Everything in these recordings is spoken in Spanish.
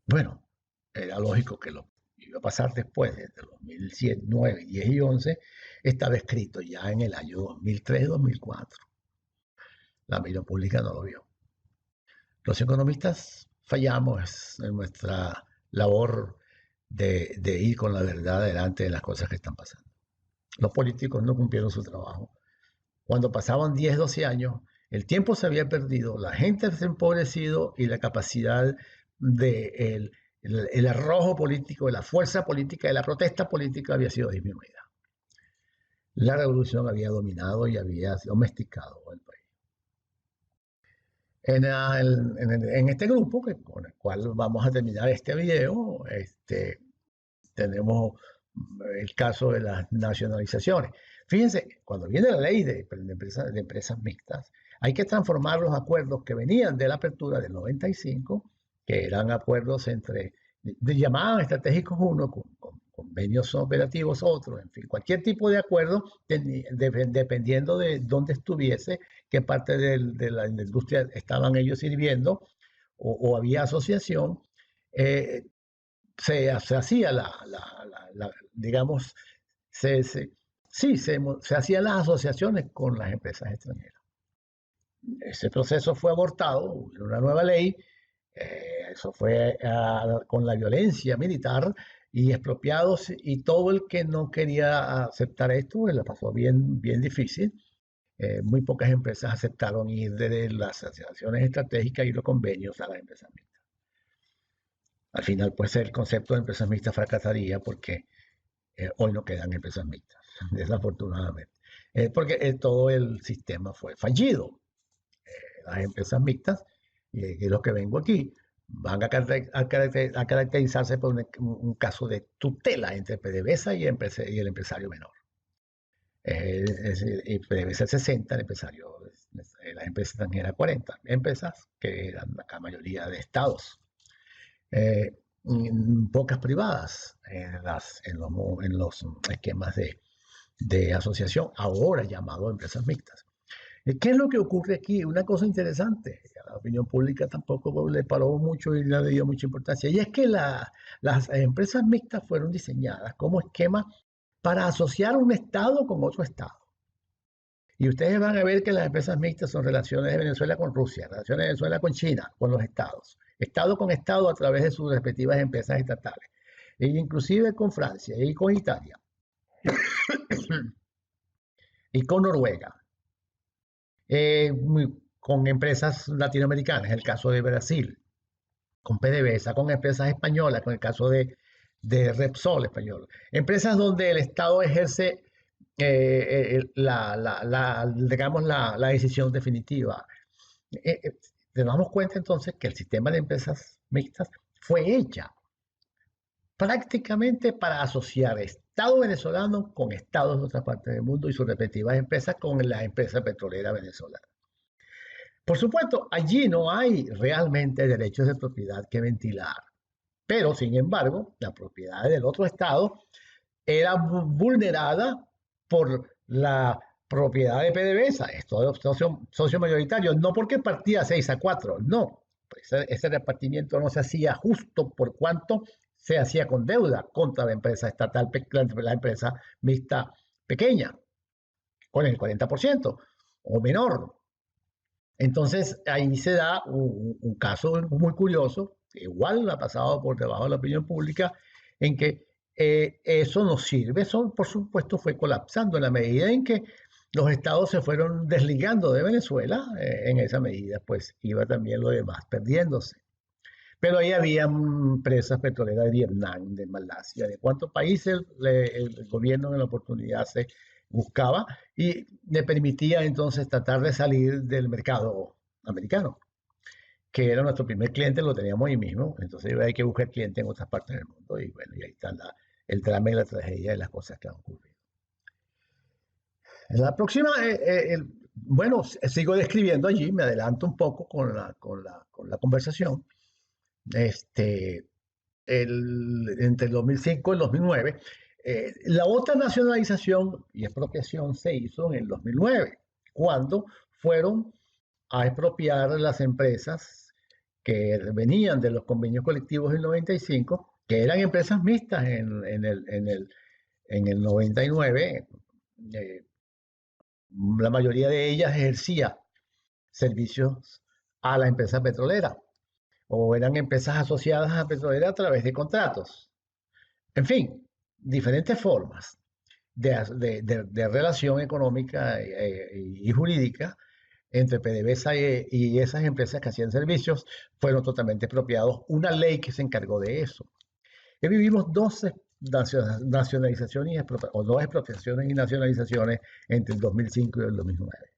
Bueno, era lógico que lo iba a pasar después, desde 2007, 9, 10 y 11, estaba escrito ya en el año 2003-2004. La opinión pública no lo vio. Los economistas fallamos en nuestra labor de ir con la verdad adelante de las cosas que están pasando. Los políticos no cumplieron su trabajo. Cuando pasaban 10, 12 años, el tiempo se había perdido, la gente se ha empobrecido y la capacidad de el arrojo político, de la fuerza política, de la protesta política había sido disminuida. La revolución había dominado y había domesticado el país. En este grupo, con el cual vamos a terminar este video, tenemos el caso de las nacionalizaciones. Fíjense, cuando viene la ley de empresas mixtas, hay que transformar los acuerdos que venían de la apertura del 95, que eran acuerdos llamaban estratégicos uno, con convenios operativos otros, en fin, cualquier tipo de acuerdo, dependiendo de dónde estuviese, qué parte de la industria estaban ellos sirviendo, o había asociación, eh, se hacía digamos, sí, se hacían las asociaciones con las empresas extranjeras. Ese proceso fue abortado, hubo una nueva ley, eso fue con la violencia militar y expropiados, y todo el que no quería aceptar esto, pues, la pasó bien, bien difícil. Muy pocas empresas aceptaron ir de las asociaciones estratégicas y los convenios a las empresas mixtas. Al final, pues el concepto de empresas mixtas fracasaría porque hoy no quedan empresas mixtas, desafortunadamente. Porque todo el sistema fue fallido. Las empresas mixtas, y lo que vengo aquí, van a caracterizarse por un caso de tutela entre PDVSA y el empresario menor. Y PDVSA 60, el empresario, la empresa extranjera 40, empresas que eran la mayoría de estados. Pocas privadas en los esquemas de asociación, ahora llamado empresas mixtas. ¿Qué es lo que ocurre aquí? Una cosa interesante, a la opinión pública tampoco le paró mucho y no le dio mucha importancia, y es que las empresas mixtas fueron diseñadas como esquema para asociar un Estado con otro Estado. Y ustedes van a ver que las empresas mixtas son relaciones de Venezuela con Rusia, relaciones de Venezuela con China, con los estados, Estado con Estado a través de sus respectivas empresas estatales, e inclusive con Francia y con Italia y con Noruega, eh, con empresas latinoamericanas, el caso de Brasil, con PDVSA, con empresas españolas, con el caso de Repsol español, empresas donde el Estado ejerce digamos, la decisión definitiva. Nos damos cuenta entonces que el sistema de empresas mixtas fue hecha prácticamente para asociar Estado venezolano con estados de otras partes del mundo y sus respectivas empresas con la empresa petrolera venezolana. Por supuesto, allí no hay realmente derechos de propiedad que ventilar, pero sin embargo, la propiedad del otro estado era vulnerada por la propiedad de PDVSA, esto es socio mayoritario, no porque partía 6-4, no, pues ese repartimiento no se hacía justo por cuanto se hacía con deuda contra la empresa estatal, la empresa mixta pequeña, con el 40% o menor. Entonces ahí se da un caso muy curioso, igual ha pasado por debajo de la opinión pública, en que eso no sirve, eso por supuesto fue colapsando en la medida en que los estados se fueron desligando de Venezuela, en esa medida pues iba también lo demás perdiéndose. Pero ahí había empresas petroleras de Vietnam, de Malasia, de cuántos países el gobierno en la oportunidad se buscaba y le permitía entonces tratar de salir del mercado americano, que era nuestro primer cliente, lo teníamos ahí mismo, entonces hay que buscar clientes en otras partes del mundo y bueno, y ahí está el drama y la tragedia de las cosas que han ocurrido. En la próxima, bueno, sigo describiendo allí, me adelanto un poco con la conversación. Este, entre el 2005 y el 2009. La otra nacionalización y expropiación se hizo en el 2009, cuando fueron a expropiar las empresas que venían de los convenios colectivos del 95, que eran empresas mixtas en el 99. eh, la mayoría de ellas ejercía servicios a la empresa petrolera o eran empresas asociadas a la petrolera a través de contratos. En fin, diferentes formas de relación económica y jurídica entre PDVSA y esas empresas que hacían servicios fueron totalmente expropiados. Una ley que se encargó de eso. Y vivimos dos nacionalizaciones o dos expropiaciones y nacionalizaciones entre el 2005 y el 2009.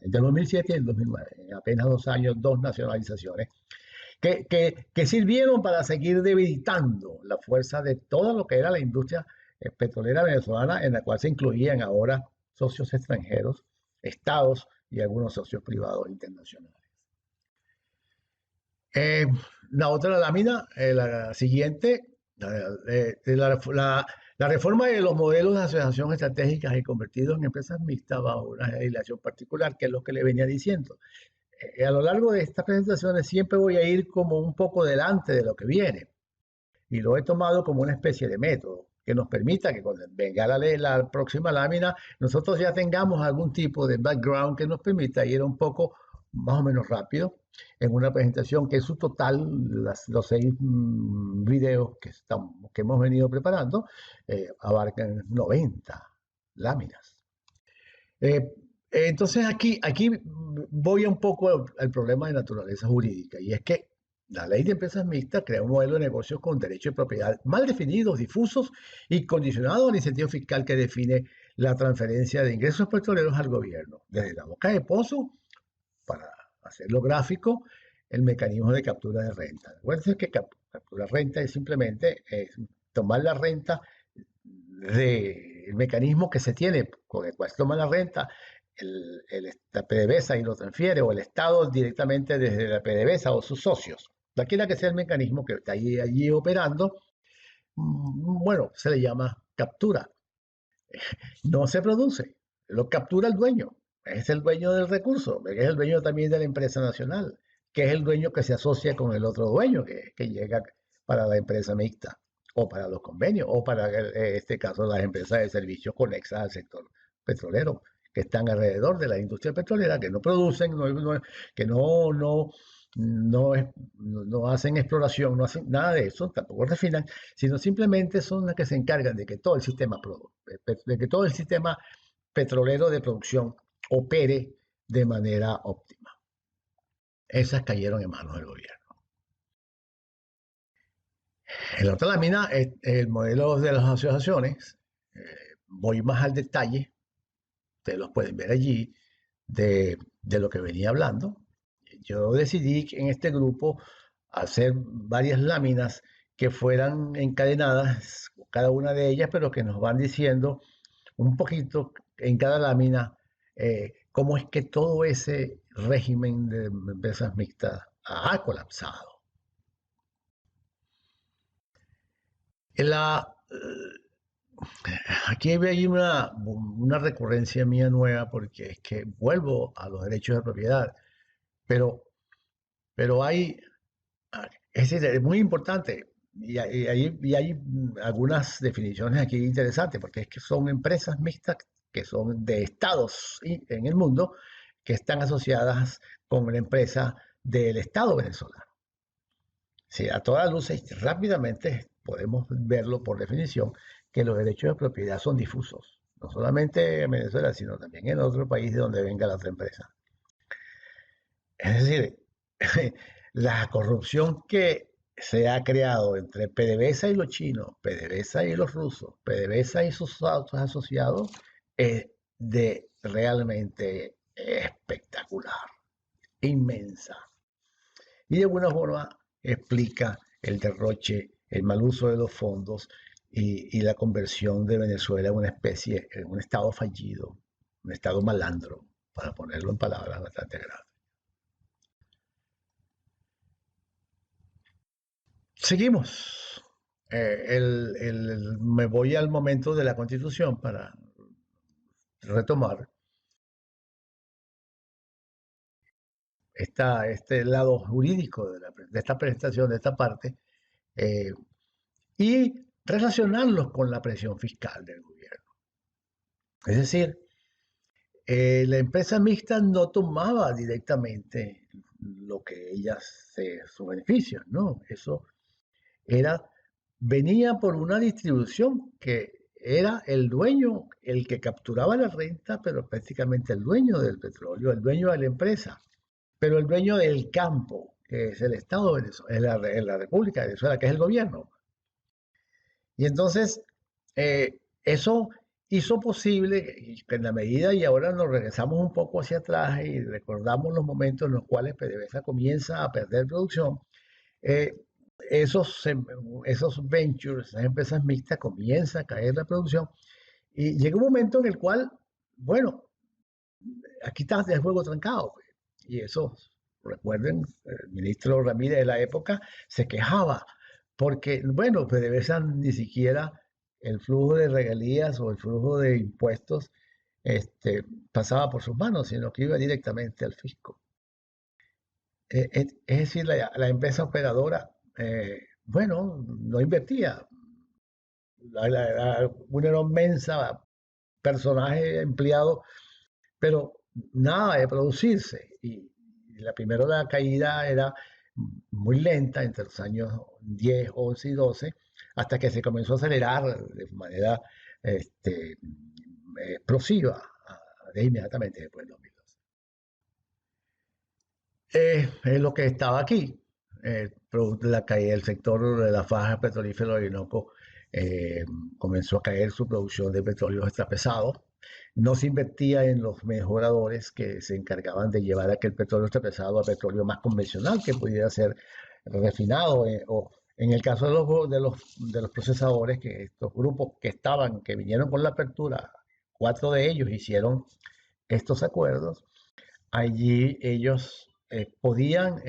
Entre el 2007 y el 2009. En apenas 2 años, dos nacionalizaciones que sirvieron para seguir debilitando la fuerza de todo lo que era la industria petrolera venezolana, en la cual se incluían ahora socios extranjeros, estados y algunos socios privados internacionales. La otra lámina, la siguiente, la reforma de los modelos de asociación estratégicas y convertidos en empresas mixtas bajo una legislación particular, que es lo que le venía diciendo. A lo largo de estas presentaciones siempre voy a ir como un poco delante de lo que viene y lo he tomado como una especie de método que nos permita que cuando venga la próxima lámina nosotros ya tengamos algún tipo de background que nos permita ir un poco más o menos rápido en una presentación que en su total, los 6 videos que hemos venido preparando, abarcan 90 láminas. Entonces aquí voy un poco al problema de naturaleza jurídica, y es que la ley de empresas mixtas crea un modelo de negocios con derechos de propiedad mal definidos, difusos y condicionados al incentivo fiscal que define la transferencia de ingresos petroleros al gobierno, desde la boca de pozo, para hacerlo gráfico, el mecanismo de captura de renta. Recuerden que captura de renta es simplemente tomar la renta del mecanismo que se tiene con el cual se toma la renta, la PDVSA y lo transfiere, o el Estado directamente desde la PDVSA o sus socios. Cualquiera que sea el mecanismo que está allí operando, bueno, se le llama captura. No se produce, lo captura el dueño. Es el dueño del recurso, es el dueño también de la empresa nacional, que es el dueño que se asocia con el otro dueño que llega para la empresa mixta, o para los convenios, o para este caso las empresas de servicios conexas al sector petrolero, que están alrededor de la industria petrolera, que no producen, que no hacen exploración, no hacen nada de eso, tampoco refinan, sino simplemente son las que se encargan de que todo el sistema petrolero de producción opere de manera óptima. Esas cayeron en manos del gobierno. En la otra lámina, el modelo de las asociaciones, voy más al detalle, ustedes los pueden ver allí, de lo que venía hablando. Yo decidí en este grupo hacer varias láminas que fueran encadenadas, cada una de ellas, pero que nos van diciendo un poquito en cada lámina cómo es que todo ese régimen de empresas mixtas ha colapsado. Aquí hay una recurrencia mía nueva, porque es que vuelvo a los derechos de propiedad, pero es decir, es muy importante, y hay algunas definiciones aquí interesantes, porque es que son empresas mixtas que son de estados en el mundo que están asociadas con la empresa del Estado venezolano. Sí, a todas luces, rápidamente podemos verlo por definición, que los derechos de propiedad son difusos, no solamente en Venezuela, sino también en otro país de donde venga la otra empresa. Es decir, la corrupción que se ha creado entre PDVSA y los chinos, PDVSA y los rusos, PDVSA y sus asociados, es de realmente espectacular, inmensa. Y de alguna forma explica el derroche, el mal uso de los fondos y la conversión de Venezuela en una especie, en un estado fallido, un estado malandro, para ponerlo en palabras bastante graves. Seguimos. Me voy al momento de la Constitución para retomar. este lado jurídico de esta prestación, de esta parte, eh, y relacionarlos con la presión fiscal del gobierno. Es decir, la empresa mixta no tomaba directamente lo que ellas, sus beneficios, ¿no? Eso era, venía por una distribución que era el dueño, el que capturaba la renta, pero prácticamente el dueño del petróleo, el dueño de la empresa, pero el dueño del campo, que es el Estado de Venezuela, la República de Venezuela, que es el gobierno. Y entonces, eso hizo posible que en la medida, y ahora nos regresamos un poco hacia atrás y recordamos los momentos en los cuales PDVSA comienza a perder producción, eh, esos ventures, esas empresas mixtas, comienza a caer la producción y llega un momento en el cual, bueno, aquí está el juego trancado, pues. Y eso, recuerden, el ministro Ramírez de la época se quejaba porque, bueno, PDVSA ni siquiera el flujo de regalías o el flujo de impuestos pasaba por sus manos, sino que iba directamente al fisco. Es decir, la empresa operadora, bueno, no invertía. Una inmensa personaje empleado, pero nada de producirse. Y la caída era muy lenta entre los años 10, 11 y 12, hasta que se comenzó a acelerar de manera explosiva de inmediatamente después del 2012. Es lo que estaba aquí. Producto de la caída del sector de la faja petrolífera de Orinoco, comenzó a caer su producción de petróleo extrapesados. No se invertía en los mejoradores que se encargaban de llevar aquel petróleo extrapesado a petróleo más convencional que pudiera ser refinado, o en el caso de los procesadores, que estos grupos que vinieron con la apertura, 4 de ellos hicieron estos acuerdos. Allí ellos podían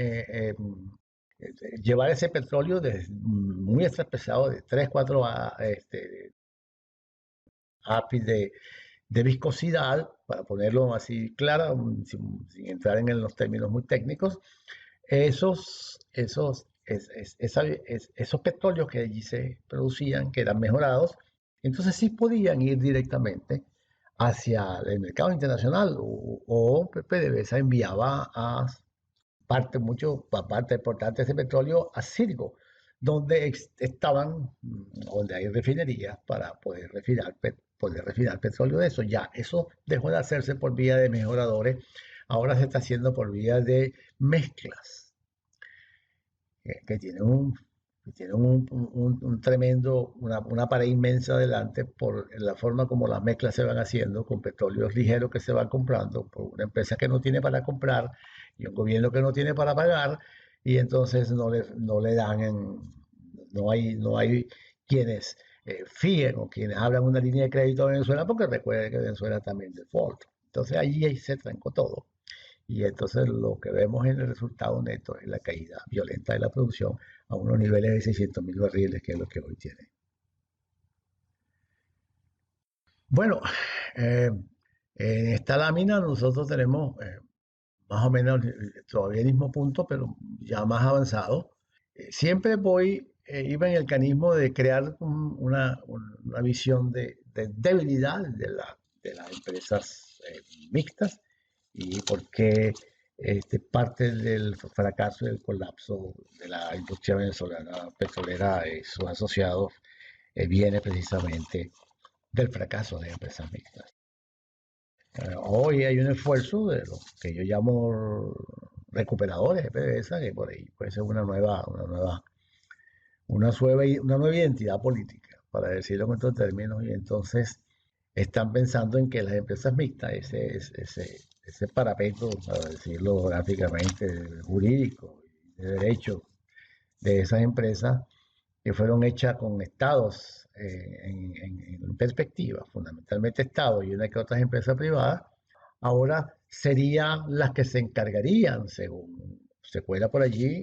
llevar ese petróleo muy extrapesado de 3, 4 API de viscosidad, para ponerlo así claro, sin entrar en los términos muy técnicos. Esos petróleos que allí se producían, que eran mejorados, entonces sí podían ir directamente hacia el mercado internacional, o PDVSA enviaba a parte importante de ese petróleo a Círculo, donde donde hay refinerías para poder refinar petróleo de eso. Ya, eso dejó de hacerse por vía de mejoradores, ahora se está haciendo por vía de mezclas, que tienen un tremendo, una pared inmensa adelante por la forma como las mezclas se van haciendo con petróleos ligeros que se van comprando por una empresa que no tiene para comprar y un gobierno que no tiene para pagar, y entonces no le dan, no hay quienes fíen o quienes abran una línea de crédito a Venezuela, porque recuerden que Venezuela también default. Entonces allí se trancó todo. Y entonces lo que vemos en el resultado neto es la caída violenta de la producción a unos niveles de 600.000 barriles, que es lo que hoy tiene. Bueno, eh, en esta lámina nosotros tenemos más o menos todavía el mismo punto, pero ya más avanzado. Siempre iba en el canismo de crear una visión de debilidad de las empresas mixtas, y porque parte del fracaso y del colapso de la industria venezolana petrolera y sus asociados viene precisamente del fracaso de empresas mixtas. Hoy hay un esfuerzo de lo que yo llamo recuperadores de PDVSA, que por ahí puede ser una nueva identidad política, para decirlo en estos términos, y entonces están pensando en que las empresas mixtas, ese parapeto, para decirlo gráficamente, jurídico, de derecho de esas empresas, que fueron hechas con estados en perspectiva, fundamentalmente estados y una que otras empresas privadas, ahora serían las que se encargarían, según se cuela por allí,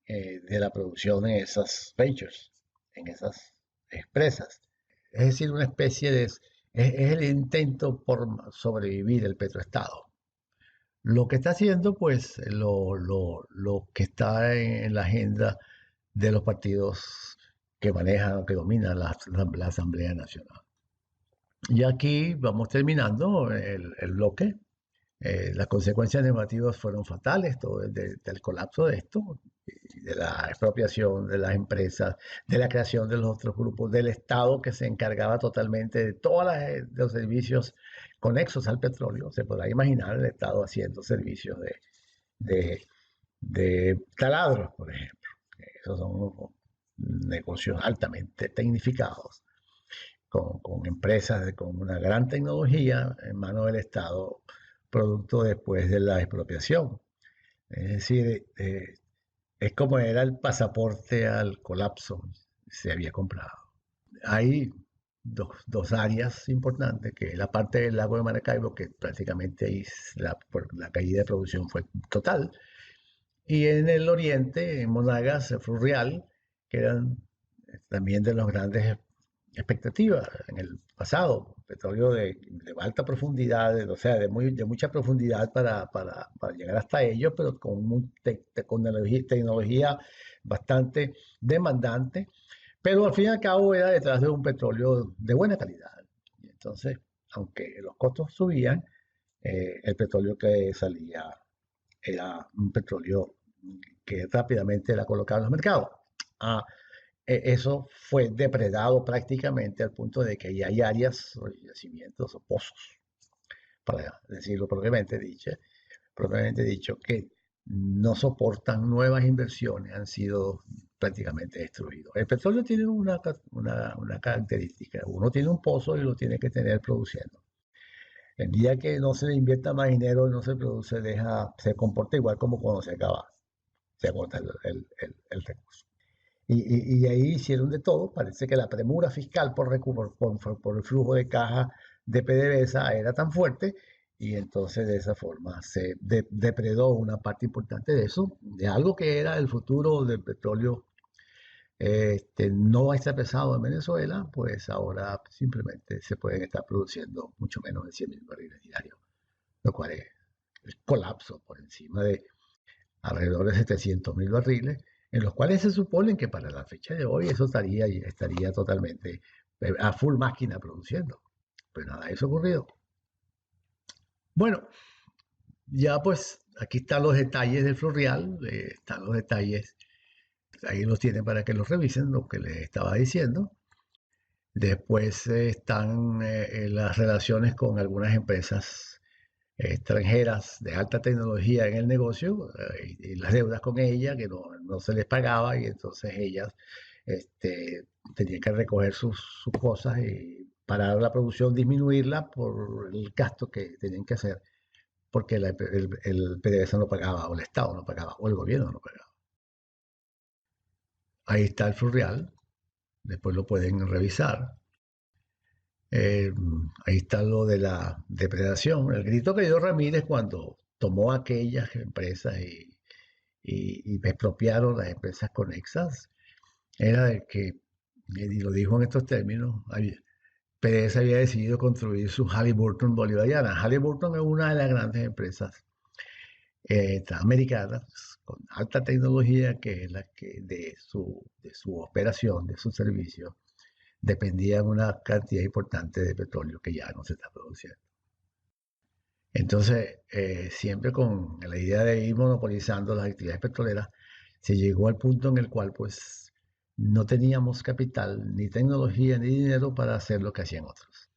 de la producción en esas ventures, en esas empresas. Es decir, una especie es el intento por sobrevivir el petroestado. lo que está haciendo, pues, lo que está en la agenda de los partidos que manejan o que dominan la Asamblea Nacional. Y aquí vamos terminando el bloque. Las consecuencias negativas fueron fatales, todo del colapso de esto, de la expropiación de las empresas, de la creación de los otros grupos, del Estado que se encargaba totalmente de todos los servicios conexos al petróleo. Se podrá imaginar el Estado haciendo servicios de, de taladros, por ejemplo. Esos son negocios altamente tecnificados, con empresas con una gran tecnología en manos del Estado, producto después de la expropiación. Es decir, es como era el pasaporte al colapso, se había comprado. Hay dos áreas importantes, que es la parte del lago de Maracaibo, que prácticamente ahí la caída de producción fue total, y en el oriente, en Monagas, Fluvial, que eran también de las grandes expectativas en el pasado, petróleo de alta profundidad, o sea, de mucha profundidad para llegar hasta ellos, pero con tecnología bastante demandante, pero al fin y al cabo era detrás de un petróleo de buena calidad. Y entonces, aunque los costos subían, el petróleo que salía era un petróleo que rápidamente era colocado en los mercados. Ah, eso fue depredado prácticamente al punto de que ya hay áreas o yacimientos o pozos, para decirlo propiamente dicho, que no soportan nuevas inversiones, han sido prácticamente destruidos. El petróleo tiene una característica, uno tiene un pozo y lo tiene que tener produciendo. El día que no se le invierta más dinero y no se produce, se comporta igual como cuando se acaba, se agota el recurso. Y ahí hicieron de todo. Parece que la premura fiscal por el flujo de caja de PDVSA era tan fuerte y entonces de esa forma se depredó una parte importante de eso, de algo que era el futuro del petróleo no está pesado en Venezuela, pues ahora simplemente se pueden estar produciendo mucho menos de 100.000 barriles diarios, lo cual es el colapso por encima de alrededor de 700.000 barriles, en los cuales se supone que para la fecha de hoy eso estaría totalmente a full máquina produciendo. Pero nada, eso ha ocurrido. Bueno, ya pues aquí están los detalles del Florreal, están los detalles, ahí los tienen para que los revisen, lo que les estaba diciendo. Después están las relaciones con algunas empresas extranjeras de alta tecnología en el negocio y las deudas con ella que no se les pagaba y entonces ellas tenían que recoger sus cosas y parar la producción, disminuirla por el gasto que tenían que hacer porque el PDVSA no pagaba o el Estado no pagaba o el gobierno no pagaba. Ahí está el Flurreal, después lo pueden revisar. Eh, Ahí está lo de la depredación. El grito que dio Ramírez cuando tomó aquellas empresas y expropiaron las empresas conexas era de que, y lo dijo en estos términos, PDVSA había decidido construir su Halliburton bolivariana. Halliburton es una de las grandes empresas americanas con alta tecnología que es la que de su operación, de su servicio, dependían una cantidad importante de petróleo que ya no se está produciendo. Entonces, siempre con la idea de ir monopolizando las actividades petroleras, se llegó al punto en el cual pues no teníamos capital, ni tecnología, ni dinero para hacer lo que hacían otros.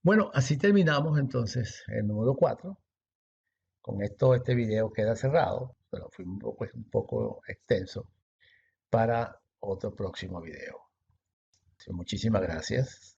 Bueno, así terminamos entonces el número 4. Con esto este video queda cerrado, pero fue un poco extenso para otro próximo video. Muchísimas gracias.